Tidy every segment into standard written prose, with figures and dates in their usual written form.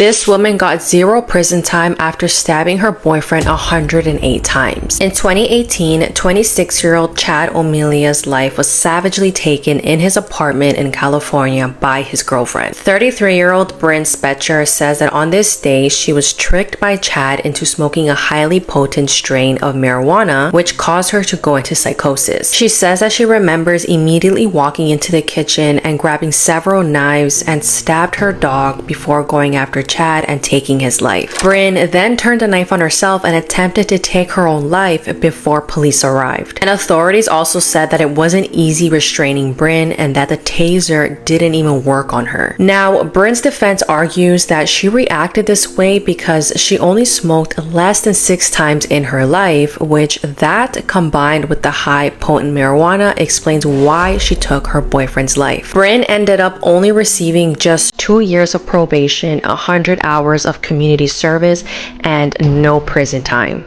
This woman got 0 prison time after stabbing her boyfriend 108 times. In 2018, 26-year-old Chad O'Melia's life was savagely taken in his apartment in California by his girlfriend. 33-year-old Bryn Spetcher says that on this day, she was tricked by Chad into smoking a highly potent strain of marijuana, which caused her to go into psychosis. She says that she remembers immediately walking into the kitchen and grabbing several knives and stabbed her dog before going after Chad and taking his life. Bryn then turned the knife on herself and attempted to take her own life before police arrived. And authorities also said that it wasn't easy restraining Bryn and that the taser didn't even work on her. Now, Bryn's defense argues that she reacted this way because she only smoked less than 6 times in her life, which that combined with the high potent marijuana explains why she took her boyfriend's life. Bryn ended up only receiving just 2 years of probation, 100 hours of community service, and no prison time.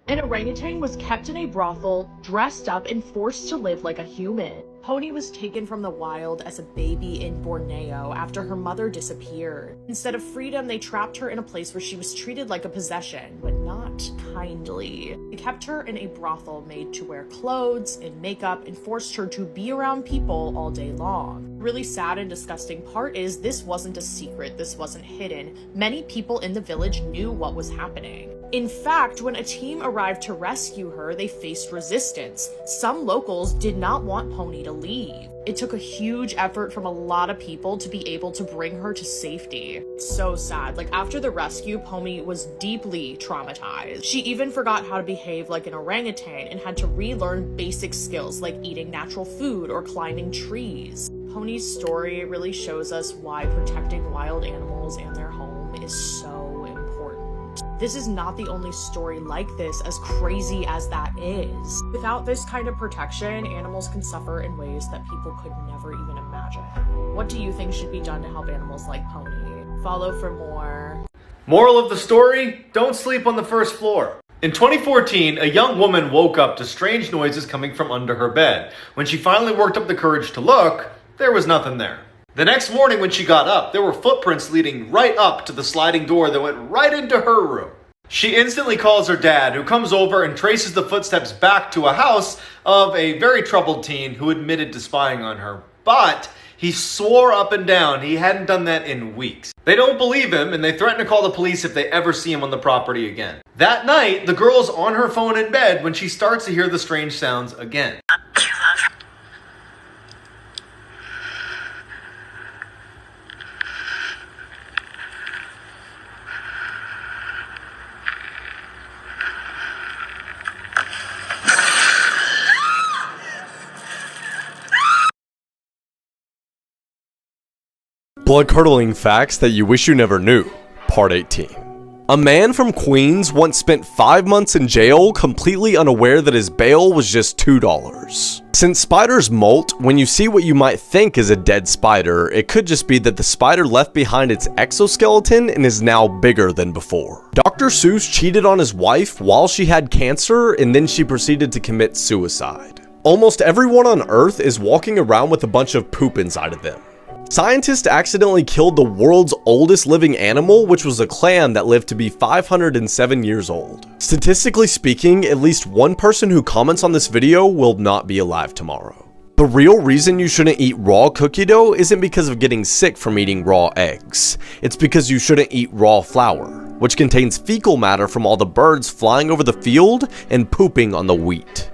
An orangutan was kept in a brothel, dressed up, and forced to live like a human. Pony was taken from the wild as a baby in Borneo after her mother disappeared. Instead of freedom, they trapped her in a place where she was treated like a possession, but not kindly. They kept her in a brothel made to wear clothes and makeup and forced her to be around people all day long. The really sad and disgusting part is this wasn't a secret, this wasn't hidden. Many people in the village knew what was happening. In fact, when a team arrived to rescue her, they faced resistance. Some locals did not want Pony to leave. It took a huge effort from a lot of people to be able to bring her to safety. So sad. Like, after the rescue, Pony was deeply traumatized. She even forgot how to behave like an orangutan and had to relearn basic skills like eating natural food or climbing trees. Pony's story really shows us why protecting wild animals and their home is so important. This is not the only story like this, as crazy as that is. Without this kind of protection, animals can suffer in ways that people could never even imagine. What do you think should be done to help animals like Pony? Follow for more. Moral of the story, don't sleep on the first floor. In 2014, a young woman woke up to strange noises coming from under her bed. When she finally worked up the courage to look, there was nothing there. The next morning when she got up, there were footprints leading right up to the sliding door that went right into her room. She instantly calls her dad, who comes over and traces the footsteps back to a house of a very troubled teen who admitted to spying on her. But he swore up and down he hadn't done that in weeks. They don't believe him and they threaten to call the police if they ever see him on the property again. That night, the girl's on her phone in bed when she starts to hear the strange sounds again. Bloodcurdling facts that you wish you never knew, Part 18. A man from Queens once spent 5 months in jail completely unaware that his bail was just $2. Since spiders molt, when you see what you might think is a dead spider, it could just be that the spider left behind its exoskeleton and is now bigger than before. Dr. Seuss cheated on his wife while she had cancer and then she proceeded to commit suicide. Almost everyone on Earth is walking around with a bunch of poop inside of them. Scientists accidentally killed the world's oldest living animal, which was a clam that lived to be 507 years old. Statistically speaking, at least one person who comments on this video will not be alive tomorrow. The real reason you shouldn't eat raw cookie dough isn't because of getting sick from eating raw eggs. It's because you shouldn't eat raw flour, which contains fecal matter from all the birds flying over the field and pooping on the wheat.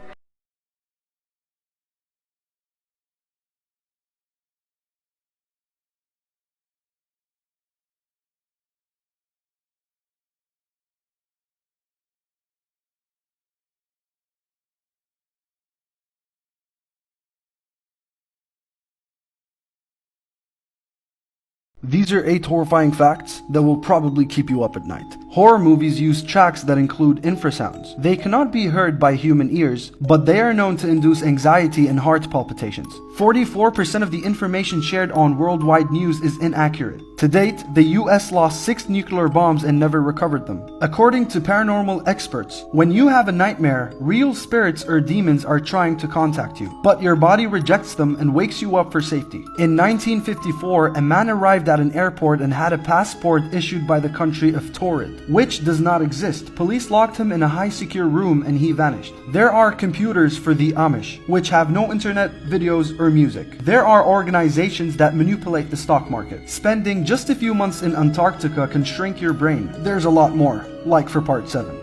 These are 8 horrifying facts that will probably keep you up at night. Horror movies use tracks that include infrasounds. They cannot be heard by human ears, but they are known to induce anxiety and heart palpitations. 44% of the information shared on worldwide news is inaccurate. To date, the US lost 6 nuclear bombs and never recovered them. According to paranormal experts, when you have a nightmare, real spirits or demons are trying to contact you, but your body rejects them and wakes you up for safety. In 1954, a man arrived at an airport and had a passport issued by the country of Torrid, which does not exist. Police locked him in a high secure room and he vanished. There are computers for the Amish, which have no internet, videos, or music. There are organizations that manipulate the stock market. Spending just a few months in Antarctica can shrink your brain. There's a lot more, like for part 7.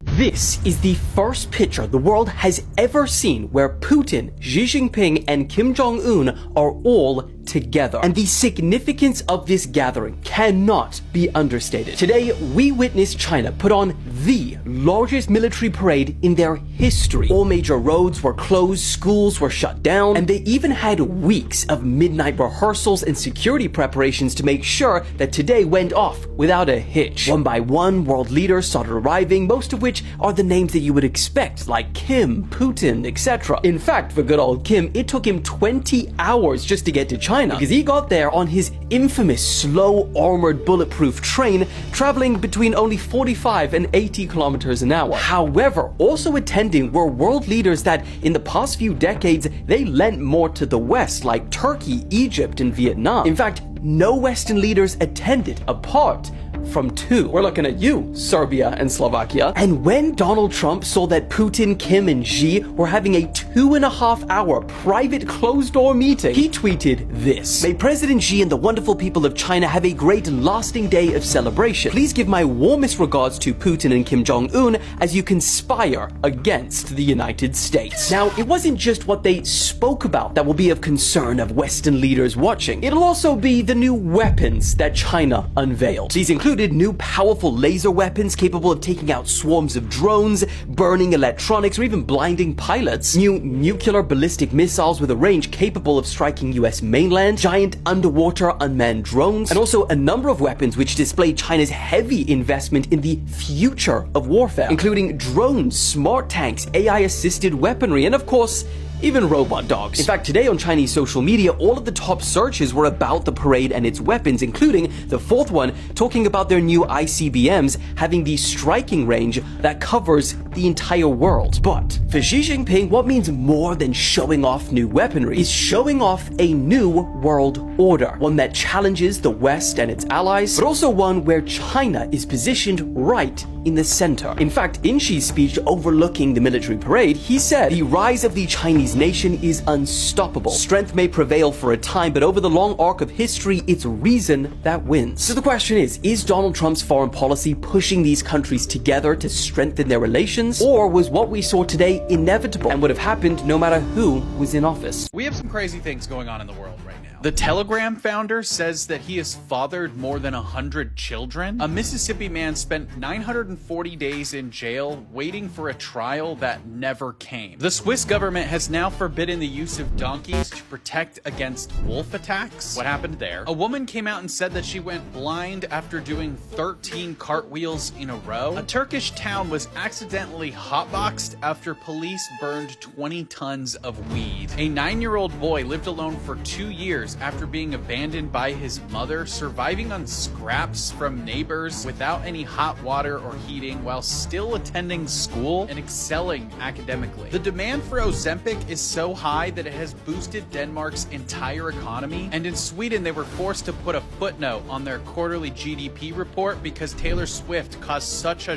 This is the first picture the world has ever seen where Putin, Xi Jinping, and Kim Jong-un are all together. And the significance of this gathering cannot be understated. Today, we witnessed China put on the largest military parade in their history. All major roads were closed, schools were shut down, and they even had weeks of midnight rehearsals and security preparations to make sure that today went off without a hitch. One by one, world leaders started arriving, most of which are the names that you would expect, like Kim, Putin, etc. In fact, for good old Kim, it took him 20 hours just to get to China, because he got there on his infamous slow armored bulletproof train, traveling between only 45 and 80 kilometers an hour. However, also attending were world leaders that in the past few decades they lent more to the West, like Turkey, Egypt, and Vietnam. In fact, no Western leaders attended apart from 2. We're looking at you, Serbia and Slovakia. And when Donald Trump saw that Putin, Kim, and Xi were having a 2.5-hour private closed-door meeting, he tweeted this: "May President Xi and the wonderful people of China have a great lasting day of celebration. Please give my warmest regards to Putin and Kim Jong-un as you conspire against the United States." Now, it wasn't just what they spoke about that will be of concern of Western leaders watching. It'll also be the new weapons that China unveiled. These included new powerful laser weapons capable of taking out swarms of drones, burning electronics, or even blinding pilots, new nuclear ballistic missiles with a range capable of striking US mainland, giant underwater unmanned drones, and also a number of weapons which display China's heavy investment in the future of warfare, including drones, smart tanks, AI-assisted weaponry, and of course, even robot dogs. In fact, today on Chinese social media, all of the top searches were about the parade and its weapons, including the 4th one talking about their new ICBMs having the striking range that covers the entire world. But for Xi Jinping, what means more than showing off new weaponry is showing off a new world order, one that challenges the West and its allies, but also one where China is positioned right in the center. In fact, in Xi's speech overlooking the military parade, he said, "The rise of the Chinese nation is unstoppable. Strength may prevail for a time, but over the long arc of history, it's reason that wins." So the question is Donald Trump's foreign policy pushing these countries together to strengthen their relations? Or was what we saw today inevitable and would have happened no matter who was in office? We have some crazy things going on in the world right now. The Telegram founder says that he has fathered more than 100 children. A Mississippi man spent 940 days in jail waiting for a trial that never came. The Swiss government has now forbidden the use of donkeys to protect against wolf attacks. What happened there? A woman came out and said that she went blind after doing 13 cartwheels in a row. A Turkish town was accidentally hotboxed after police burned 20 tons of weed. A 9-year-old boy lived alone for 2 years after being abandoned by his mother, surviving on scraps from neighbors without any hot water or heating while still attending school and excelling academically. The demand for Ozempic is so high that it has boosted Denmark's entire economy, and in Sweden they were forced to put a footnote on their quarterly GDP report because Taylor Swift caused such a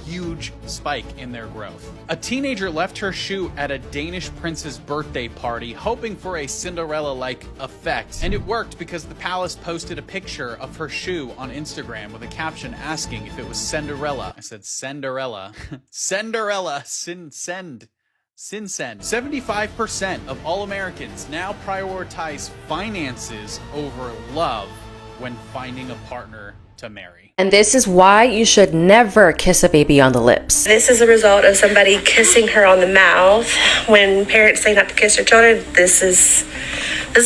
huge spike in their growth. A teenager left her shoe at a Danish prince's birthday party, hoping for a Cinderella-like effect. And it worked because the palace posted a picture of her shoe on Instagram with a caption asking if it was Cinderella. I said Cinderella. Cinderella. Send. 75% of all Americans now prioritize finances over love when finding a partner to marry. And this is why you should never kiss a baby on the lips. This is a result of somebody kissing her on the mouth. When parents say not to kiss their children, this is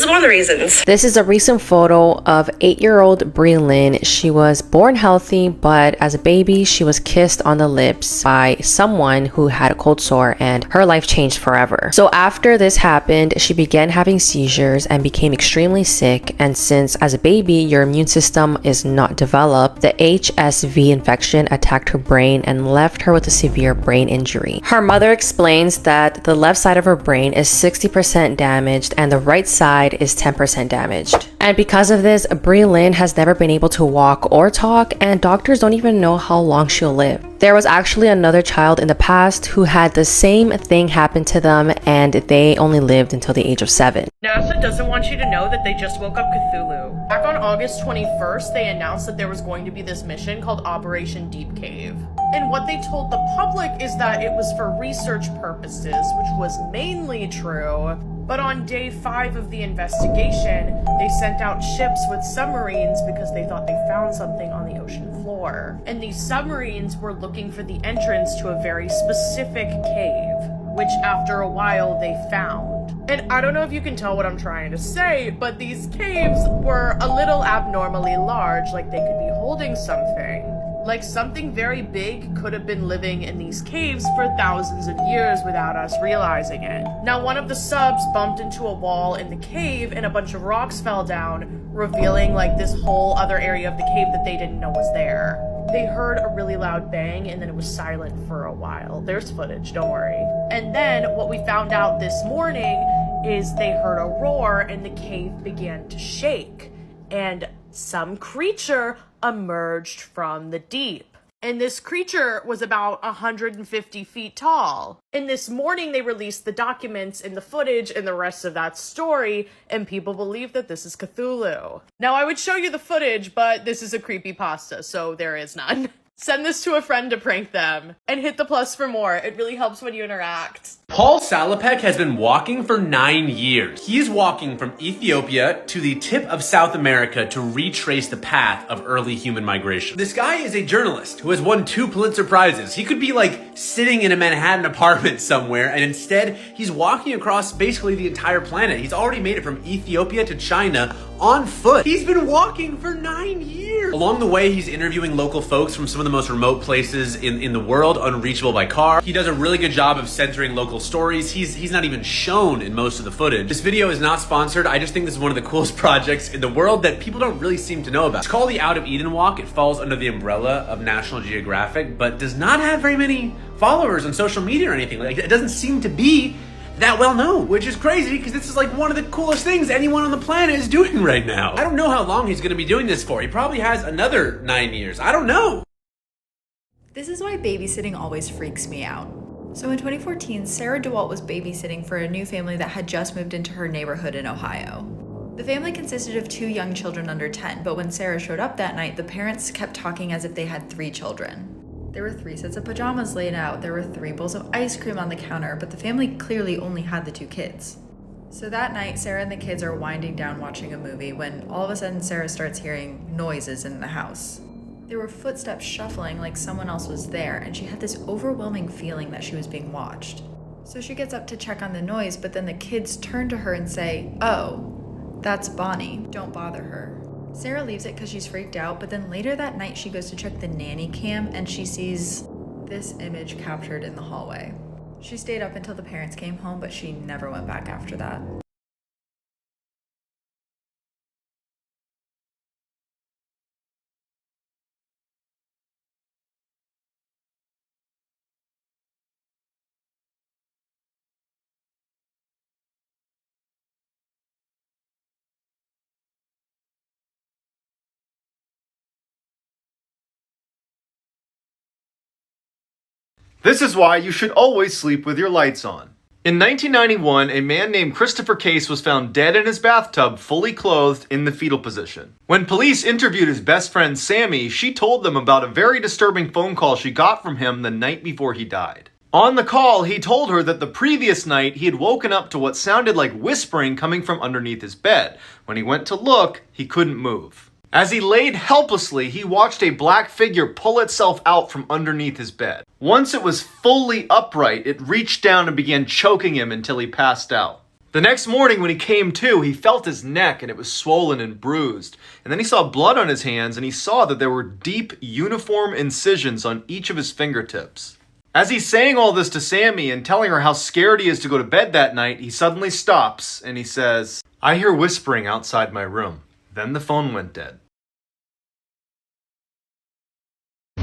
one of the reasons. This is a recent photo of 8-year-old Brie Lynn. She was born healthy, but as a baby, she was kissed on the lips by someone who had a cold sore, and her life changed forever. So after this happened, she began having seizures and became extremely sick. And since as a baby, your immune system is not developed, the HSV infection attacked her brain and left her with a severe brain injury. Her mother explains that the left side of her brain is 60% damaged and the right side is 10% damaged. And because of this, Brie Lynn has never been able to walk or talk, and doctors don't even know how long she'll live. There was actually another child in the past who had the same thing happen to them, and they only lived until the age of 7. NASA doesn't want you to know that they just woke up Cthulhu. Back on August 21st, they announced that there was going to be this mission called Operation Deep Cave. And what they told the public is that it was for research purposes, which was mainly true. But on day 5 of the investigation, they sent out ships with submarines because they thought they found something on the ocean floor. And these submarines were looking for the entrance to a very specific cave, which after a while they found. And I don't know if you can tell what I'm trying to say, but these caves were a little abnormally large, like they could be holding something. Like something very big could have been living in these caves for thousands of years without us realizing it. Now, one of the subs bumped into a wall in the cave and a bunch of rocks fell down, revealing like this whole other area of the cave that they didn't know was there. They heard a really loud bang and then it was silent for a while. There's footage, don't worry. And then what we found out this morning is they heard a roar and the cave began to shake. And some creature emerged from the deep. And this creature was about 150 feet tall. And this morning they released the documents and the footage and the rest of that story, and people believe that this is Cthulhu. Now I would show you the footage, but this is a creepypasta, so there is none. Send this to a friend to prank them, and hit the plus for more. It really helps when you interact. Paul Salopek has been walking for 9 years. He is walking from Ethiopia to the tip of South America to retrace the path of early human migration. This guy is a journalist who has won 2 Pulitzer Prizes. He could be like sitting in a Manhattan apartment somewhere, and instead he's walking across basically the entire planet. He's already made it from Ethiopia to China on foot. He's been walking for 9 years. Along the way, he's interviewing local folks from some of the most remote places in the world, unreachable by car. He does a really good job of centering local stories. He's not even shown in most of the footage. This video is not sponsored. I just think this is one of the coolest projects in the world that people don't really seem to know about. It's called the Out of Eden Walk. It falls under the umbrella of National Geographic, but does not have very many followers on social media or anything. Like, it doesn't seem to be that well known, which is crazy because this is like one of the coolest things anyone on the planet is doing right now. I don't know how long he's gonna be doing this for. He probably has another 9 years. I don't know. This is why babysitting always freaks me out. So in 2014, Sarah DeWalt was babysitting for a new family that had just moved into her neighborhood in Ohio. The family consisted of 2 young children under 10, but when Sarah showed up that night, the parents kept talking as if they had 3 children. There were 3 sets of pajamas laid out, there were 3 bowls of ice cream on the counter, but the family clearly only had the 2 kids. So that night, Sarah and the kids are winding down watching a movie when all of a sudden Sarah starts hearing noises in the house. There were footsteps shuffling like someone else was there, and she had this overwhelming feeling that she was being watched. So she gets up to check on the noise, but then the kids turn to her and say, "Oh, that's Bonnie, don't bother her." Sarah leaves it because she's freaked out, but then later that night she goes to check the nanny cam and she sees this image captured in the hallway. She stayed up until the parents came home, but she never went back after that. This is why you should always sleep with your lights on. In 1991, a man named Christopher Case was found dead in his bathtub, fully clothed in the fetal position. When police interviewed his best friend Sammy, she told them about a very disturbing phone call she got from him the night before he died. On the call, he told her that the previous night he had woken up to what sounded like whispering coming from underneath his bed. When he went to look, he couldn't move. As he laid helplessly, he watched a black figure pull itself out from underneath his bed. Once it was fully upright, it reached down and began choking him until he passed out. The next morning when he came to, he felt his neck and it was swollen and bruised. And then he saw blood on his hands and he saw that there were deep, uniform incisions on each of his fingertips. As he's saying all this to Sammy and telling her how scared he is to go to bed that night, he suddenly stops and he says, "I hear whispering outside my room." Then the phone went dead.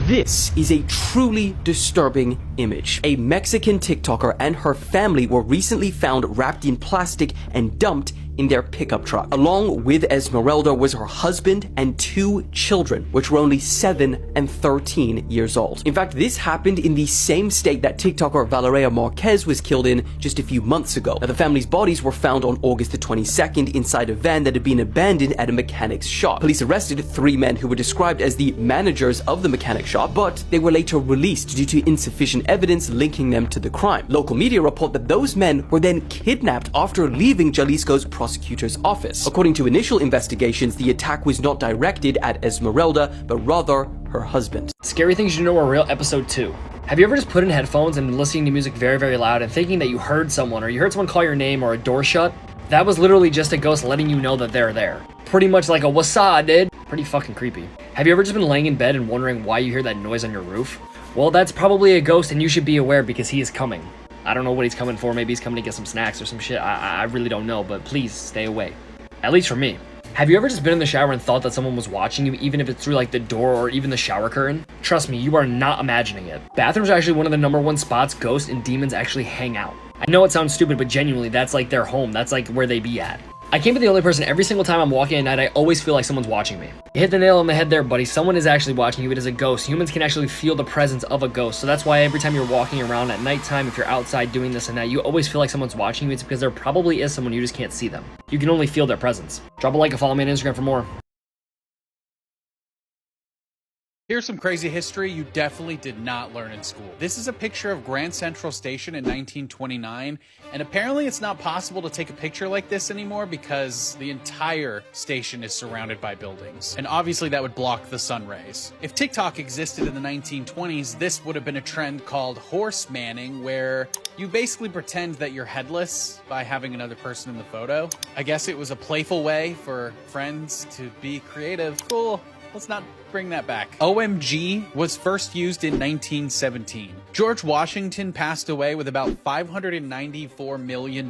This is a truly disturbing image. A Mexican TikToker and her family were recently found wrapped in plastic and dumped in their pickup truck. Along with Esmeralda was her husband and 2 children, which were only 7 and 13 years old. In fact, this happened in the same state that TikToker Valeria Marquez was killed in just a few months ago. Now, the family's bodies were found on August the 22nd inside a van that had been abandoned at a mechanic's shop. Police arrested 3 men who were described as the managers of the mechanic shop, but they were later released due to insufficient evidence linking them to the crime. Local media report that those men were then kidnapped after leaving Jalisco's prosecutor's office. According to initial investigations, the attack was not directed at Esmeralda, but rather her husband. Scary Things You Know Are Real, Episode 2. Have you ever just put in headphones and been listening to music very, very loud and thinking that you heard someone, or you heard someone call your name or a door shut? That was literally just a ghost letting you know that they're there. Pretty much like a "what's up, dude?" Pretty fucking creepy. Have you ever just been laying in bed and wondering why you hear that noise on your roof? Well, that's probably a ghost and you should be aware because he is coming. I don't know what he's coming for. Maybe he's coming to get some snacks or some shit. I really don't know, but please stay away. At least for me. Have you ever just been in the shower and thought that someone was watching you, even if it's through like the door or even the shower curtain? Trust me, you are not imagining it. Bathrooms are actually one of the #1 spots ghosts and demons actually hang out. I know it sounds stupid, but genuinely, that's like their home. That's like where they be at. I can't be the only person. Every single time I'm walking at night, I always feel like someone's watching me. You hit the nail on the head there, buddy. Someone is actually watching you. It is a ghost. Humans can actually feel the presence of a ghost. So that's why every time you're walking around at nighttime, if you're outside doing this and that, you always feel like someone's watching you. It's because there probably is someone, you just can't see them. You can only feel their presence. Drop a like and follow me on Instagram for more. Here's some crazy history you definitely did not learn in school. This is a picture of Grand Central Station in 1929, and apparently it's not possible to take a picture like this anymore because the entire station is surrounded by buildings. And obviously that would block the sun rays. If TikTok existed in the 1920s, this would have been a trend called horse manning, where you basically pretend that you're headless by having another person in the photo. I guess it was a playful way for friends to be creative. Cool. Let's not bring that back. OMG was first used in 1917. George Washington passed away with about $594 million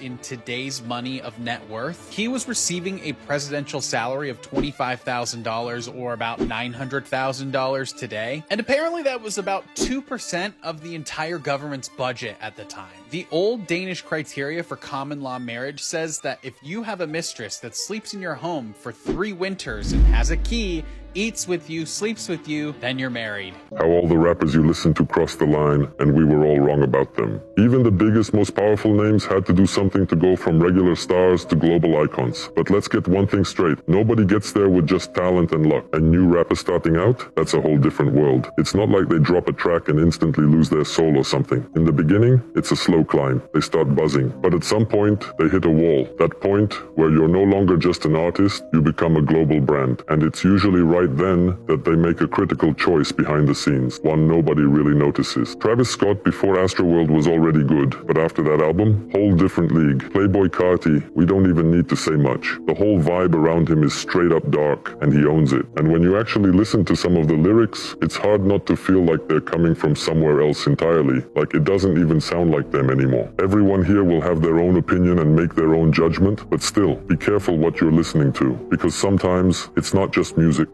in today's money of net worth. He was receiving a presidential salary of $25,000 or about $900,000 today. And apparently that was about 2% of the entire government's budget at the time. The old Danish criteria for common law marriage says that if you have a mistress that sleeps in your home for 3 winters and has a key, eats with you, sleeps with you, then you're married. How all the rappers you listened to crossed the line, and we were all wrong about them. Even the biggest, most powerful names had to do something to go from regular stars to global icons. But let's get one thing straight. Nobody gets there with just talent and luck. A new rapper starting out? That's a whole different world. It's not like they drop a track and instantly lose their soul or something. In the beginning, it's a slow climb. They start buzzing. But at some point, they hit a wall. That point where you're no longer just an artist, you become a global brand. And it's usually right then that they make a critical choice behind the scenes, one nobody really notices. Travis Scott before Astroworld was already good, but after that album, whole different league. Playboi Carti, we don't even need to say much. The whole vibe around him is straight up dark, and he owns it. And when you actually listen to some of the lyrics, it's hard not to feel like they're coming from somewhere else entirely, like it doesn't even sound like them anymore. Everyone here will have their own opinion and make their own judgment, but still, be careful what you're listening to, because sometimes it's not just music.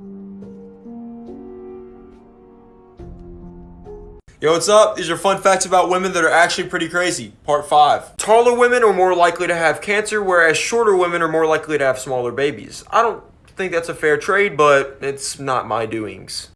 Yo, what's up? These are fun facts about women that are actually pretty crazy. Part 5. Taller women are more likely to have cancer, whereas shorter women are more likely to have smaller babies. I don't think that's a fair trade, but it's not my doings.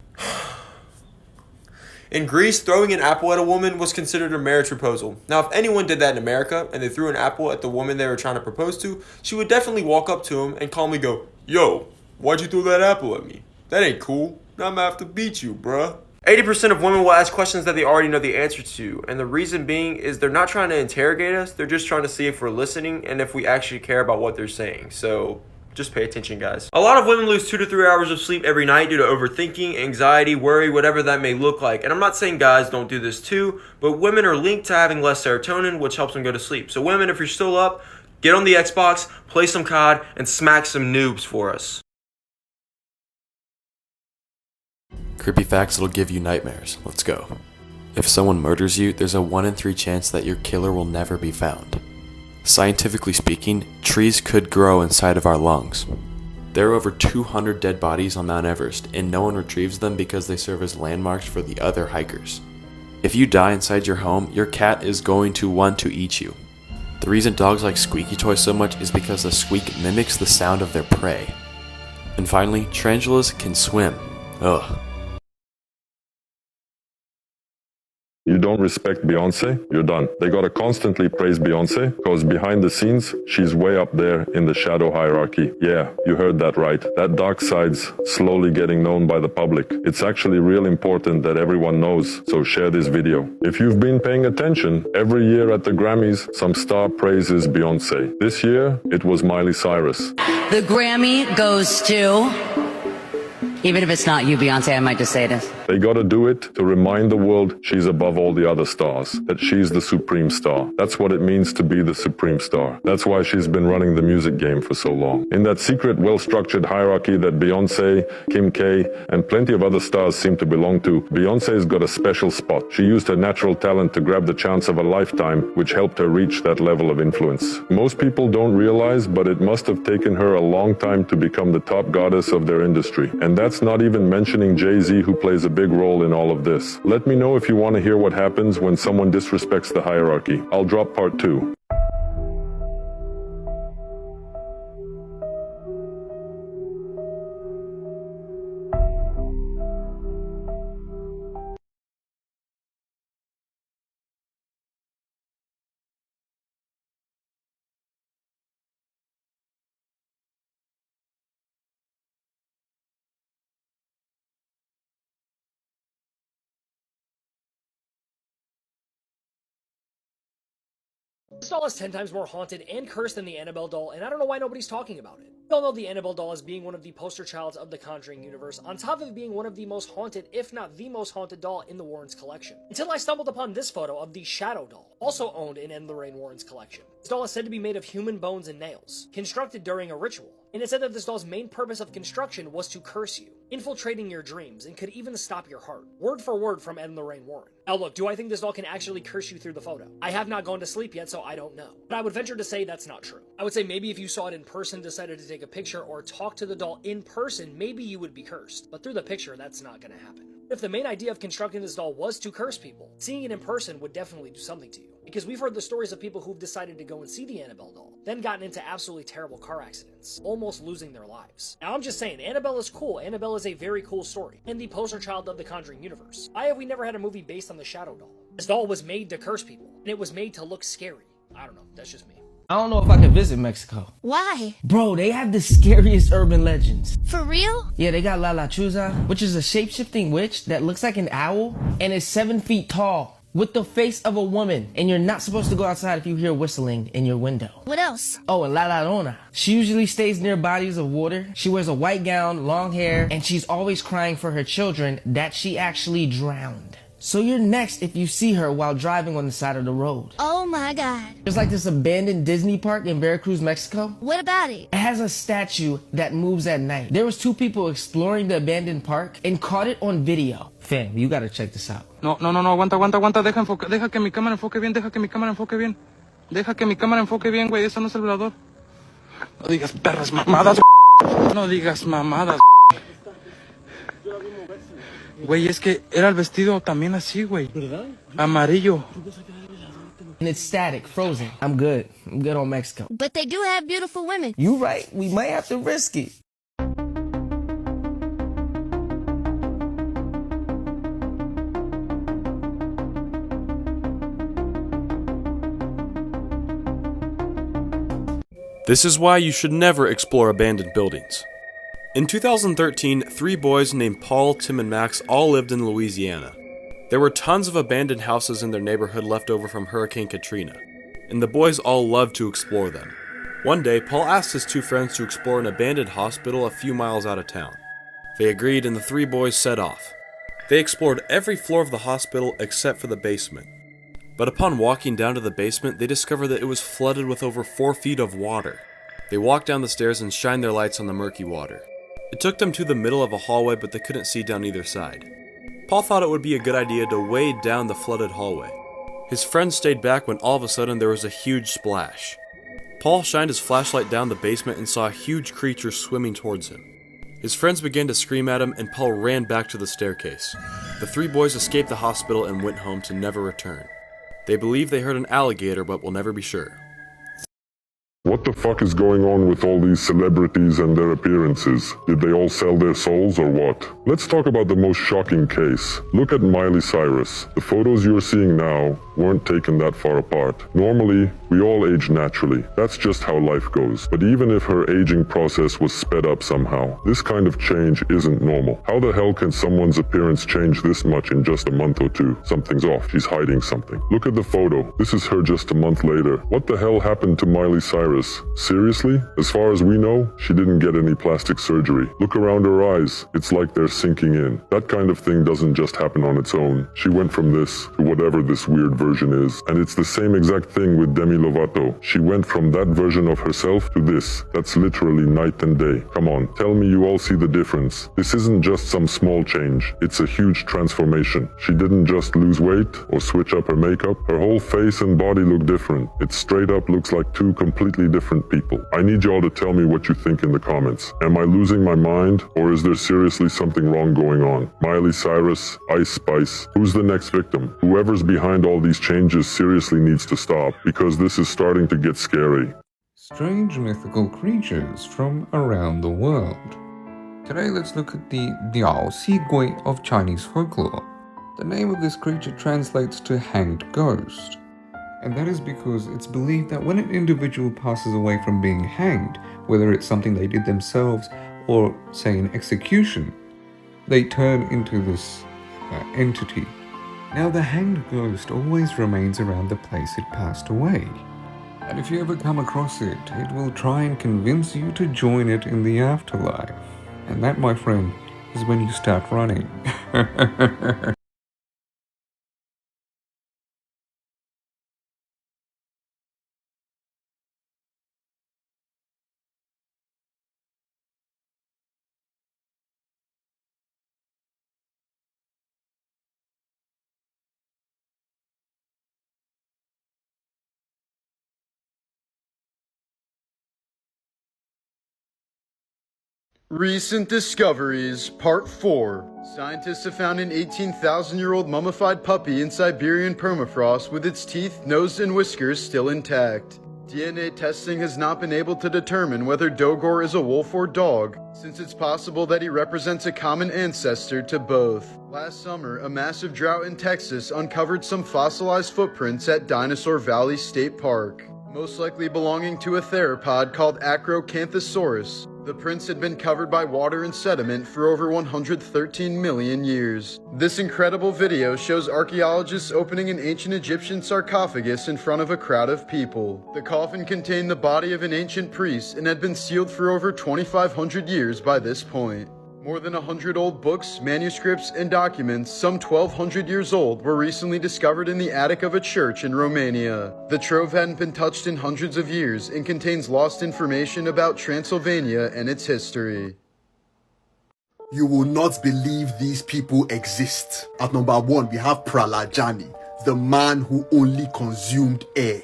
In Greece, throwing an apple at a woman was considered a marriage proposal. Now, if anyone did that in America and they threw an apple at the woman they were trying to propose to, she would definitely walk up to him and calmly go, "Yo, why'd you throw that apple at me? That ain't cool. Now I'm gonna have to beat you, bruh." 80% of women will ask questions that they already know the answer to, and the reason being is they're not trying to interrogate us, they're just trying to see if we're listening and if we actually care about what they're saying. So, Just pay attention, guys. A lot of women lose 2 to 3 hours of sleep every night due to overthinking, anxiety, worry, whatever that may look like. And I'm not saying guys don't do this too, but women are linked to having less serotonin, which helps them go to sleep. So women, if you're still up, get on the Xbox, play some COD, and smack some noobs for us. Creepy facts that'll give you nightmares. Let's go. If someone murders you, there's a 1 in 3 chance that your killer will never be found. Scientifically speaking, trees could grow inside of our lungs. There are over 200 dead bodies on Mount Everest, and no one retrieves them because they serve as landmarks for the other hikers. If you die inside your home, your cat is going to want to eat you. The reason dogs like squeaky toys so much is because the squeak mimics the sound of their prey. And finally, tarantulas can swim. Ugh. You don't respect Beyonce, you're done. They gotta constantly praise Beyonce, because behind the scenes, she's way up there in the shadow hierarchy. Yeah, you heard that right. That dark side's slowly getting known by the public. It's actually real important that everyone knows, so share this video. If you've been paying attention, every year at the Grammys, some star praises Beyonce. This year, it was Miley Cyrus. The Grammy goes to... Even if it's not you, Beyonce, I might just say this. They gotta do it to remind the world she's above all the other stars, that she's the supreme star. That's what it means to be the supreme star. That's why she's been running the music game for so long. In that secret, well-structured hierarchy that Beyonce, Kim K, and plenty of other stars seem to belong to, Beyonce's got a special spot. She used her natural talent to grab the chance of a lifetime, which helped her reach that level of influence. Most people don't realize, but it must have taken her a long time to become the top goddess of their industry. And that's not even mentioning Jay-Z, who plays a big role in all of this. Let me know if you want to hear what happens when someone disrespects the hierarchy. I'll drop part 2. This doll is 10 times more haunted and cursed than the Annabelle doll, and I don't know why nobody's talking about it. We all know the Annabelle doll as being one of the poster childs of the Conjuring universe, on top of being one of the most haunted, if not the most haunted doll in the Warrens collection. Until I stumbled upon this photo of the Shadow doll, also owned in Ed and Lorraine Warren's collection. This doll is said to be made of human bones and nails, constructed during a ritual. And it said that this doll's main purpose of construction was to curse you, infiltrating your dreams, and could even stop your heart. Word for word from Ed and Lorraine Warren. Now look, do I think this doll can actually curse you through the photo? I have not gone to sleep yet, so I don't know. But I would venture to say that's not true. I would say maybe if you saw it in person, decided to take a picture, or talk to the doll in person, maybe you would be cursed. But through the picture, that's not gonna happen. If the main idea of constructing this doll was to curse people, seeing it in person would definitely do something to you. Because we've heard the stories of people who've decided to go and see the Annabelle doll, then gotten into absolutely terrible car accidents, almost losing their lives. Now I'm just saying, Annabelle is cool. Annabelle is a very cool story, and the poster child of the Conjuring universe. Why have we never had a movie based on the Shadow doll? This doll was made to curse people, and it was made to look scary. I don't know, that's just me. I don't know if I can visit Mexico. Why? Bro, they have the scariest urban legends. For real? Yeah, they got La La Chuza, which is a shape-shifting witch that looks like an owl and is 7 feet tall with the face of a woman. And you're not supposed to go outside if you hear whistling in your window. What else? Oh, and La Llorona. She usually stays near bodies of water. She wears a white gown, long hair, and she's always crying for her children that she actually drowned. So you're next if you see her while driving on the side of the road. Oh my god. There's like this abandoned Disney park in Veracruz, Mexico. What about it? It has a statue that moves at night. There was 2 people exploring the abandoned park and caught it on video. Fam, you gotta check this out. No, aguanta, deja que mi cámara enfoque bien, deja que mi cámara enfoque bien. Deja que mi cámara enfoque bien, güey, eso no es el velador. No digas perras mamadas, no digas mamadas. Güey, es que era el vestido también así, güey. ¿Verdad? Amarillo. And it's static, frozen. I'm good on Mexico. But they do have beautiful women. You right, we might have to risk it. This is why you should never explore abandoned buildings. In 2013, 3 boys named Paul, Tim, and Max all lived in Louisiana. There were tons of abandoned houses in their neighborhood left over from Hurricane Katrina, and the boys all loved to explore them. One day, Paul asked his two friends to explore an abandoned hospital a few miles out of town. They agreed and the three boys set off. They explored every floor of the hospital except for the basement. But upon walking down to the basement, they discovered that it was flooded with over 4 feet of water. They walked down the stairs and shined their lights on the murky water. It took them to the middle of a hallway, but they couldn't see down either side. Paul thought it would be a good idea to wade down the flooded hallway. His friends stayed back when all of a sudden there was a huge splash. Paul shined his flashlight down the basement and saw a huge creature swimming towards him. His friends began to scream at him and Paul ran back to the staircase. The three boys escaped the hospital and went home to never return. They believe they heard an alligator but will never be sure. What the fuck is going on with all these celebrities and their appearances? Did they all sell their souls or what? Let's talk about the most shocking case. Look at Miley Cyrus. The photos you're seeing now weren't taken that far apart. Normally, we all age naturally. That's just how life goes. But even if her aging process was sped up somehow, this kind of change isn't normal. How the hell can someone's appearance change this much in just a month or two? Something's off. She's hiding something. Look at the photo. This is her just a month later. What the hell happened to Miley Cyrus? Seriously? As far as we know, she didn't get any plastic surgery. Look around her eyes. It's like they're sinking in. That kind of thing doesn't just happen on its own. She went from this to whatever this weird version is. And it's the same exact thing with Demi Lovato. She went from that version of herself to this. That's literally night and day. Come on, tell me you all see the difference. This isn't just some small change. It's a huge transformation. She didn't just lose weight or switch up her makeup. Her whole face and body look different. It straight up looks like two completely different people. I need y'all to tell me what you think in the comments. Am I losing my mind, or is there seriously something wrong going on? Miley Cyrus, Ice Spice, who's the next victim? Whoever's behind all these changes seriously needs to stop, because this is starting to get scary. Strange mythical creatures from around the world. Today let's look at the Diao Si Gui of Chinese folklore. The name of this creature translates to hanged ghost. And that is because it's believed that when an individual passes away from being hanged, whether it's something they did themselves or, say, an execution, they turn into this entity. Now, the hanged ghost always remains around the place it passed away. And if you ever come across it, it will try and convince you to join it in the afterlife. And that, my friend, is when you start running. Recent discoveries, Part 4. Scientists have found an 18,000-year-old mummified puppy in Siberian permafrost with its teeth, nose, and whiskers still intact. DNA testing has not been able to determine whether Dogor is a wolf or dog, since it's possible that he represents a common ancestor to both. Last summer, a massive drought in Texas uncovered some fossilized footprints at Dinosaur Valley State Park, most likely belonging to a theropod called Acrocanthosaurus. The prints had been covered by water and sediment for over 113 million years. This incredible video shows archaeologists opening an ancient Egyptian sarcophagus in front of a crowd of people. The coffin contained the body of an ancient priest and had been sealed for over 2,500 years by this point. More than 100 old books, manuscripts, and documents, some 1,200 years old, were recently discovered in the attic of a church in Romania. The trove hadn't been touched in hundreds of years and contains lost information about Transylvania and its history. You will not believe these people exist. At number 1, we have Pralajani, the man who only consumed air.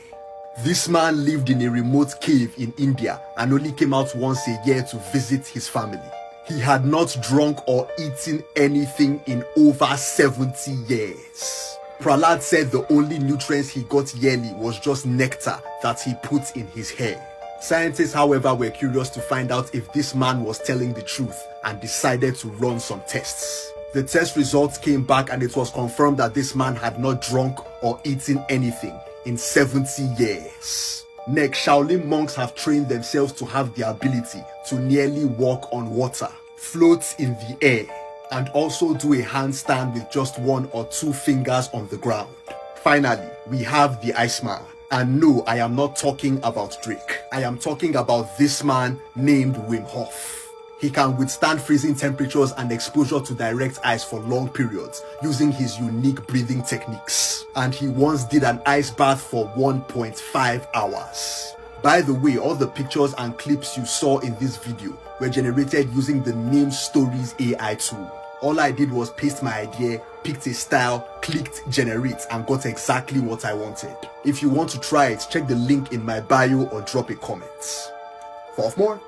This man lived in a remote cave in India and only came out once a year to visit his family. He had not drunk or eaten anything in over 70 years. Prahlad said the only nutrients he got yearly was just nectar that he put in his hair. Scientists, however, were curious to find out if this man was telling the truth and decided to run some tests. The test results came back and it was confirmed that this man had not drunk or eaten anything in 70 years. Next, Shaolin monks have trained themselves to have the ability to nearly walk on water, float in the air, and also do a handstand with just 1 or 2 fingers on the ground. Finally, we have the Iceman. And no, I am not talking about Drake. I am talking about this man named Wim Hof. He can withstand freezing temperatures and exposure to direct ice for long periods using his unique breathing techniques. And he once did an ice bath for 1.5 hours. By the way, all the pictures and clips you saw in this video were generated using the Name Stories AI tool. All I did was paste my idea, picked a style, clicked generate, and got exactly what I wanted. If you want to try it, check the link in my bio or drop a comment. For more?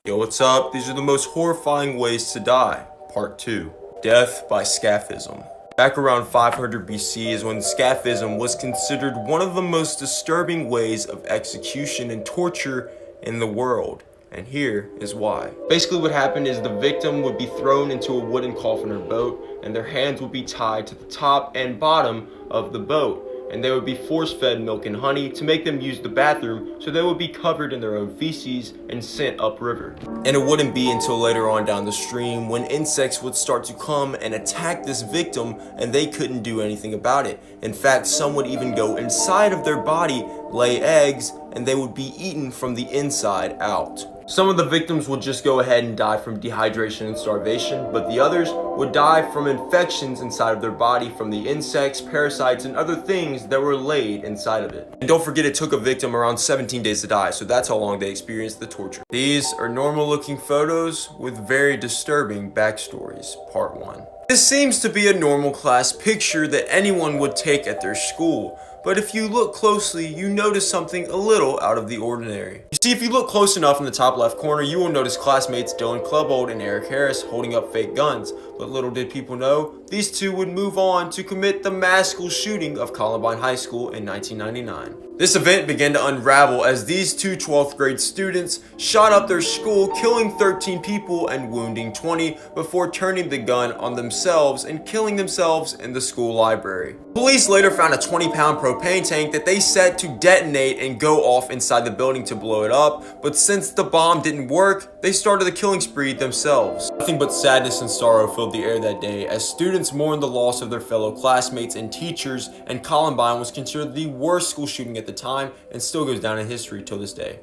Yo, what's up? These are the most horrifying ways to die. Part 2. Death by Scafism. Back around 500 BC is when Scafism was considered one of the most disturbing ways of execution and torture in the world. And here is why. Basically what happened is the victim would be thrown into a wooden coffin or boat, and their hands would be tied to the top and bottom of the boat. And they would be force-fed milk and honey to make them use the bathroom, so they would be covered in their own feces and sent upriver. And it wouldn't be until later on down the stream when insects would start to come and attack this victim, and they couldn't do anything about it. In fact, some would even go inside of their body, lay eggs, and they would be eaten from the inside out. Some of the victims would just go ahead and die from dehydration and starvation, but the others would die from infections inside of their body from the insects, parasites, and other things that were laid inside of it. And don't forget, it took a victim around 17 days to die, so that's how long they experienced the torture. These are normal looking photos with very disturbing backstories. Part 1. This seems to be a normal class picture that anyone would take at their school. But if you look closely, you notice something a little out of the ordinary. You see, if you look close enough in the top left corner, you will notice classmates Dylan Klebold and Eric Harris holding up fake guns. But little did people know, these two would move on to commit the mass school shooting of Columbine High School in 1999. This event began to unravel as these two 12th grade students shot up their school, killing 13 people and wounding 20 before turning the gun on themselves and killing themselves in the school library. Police later found a 20-pound propane tank that they set to detonate and go off inside the building to blow it up, but since the bomb didn't work, they started the killing spree themselves. Nothing but sadness and sorrow filled the air that day as students mourned the loss of their fellow classmates and teachers, and Columbine was considered the worst school shooting at the time and still goes down in history till this day.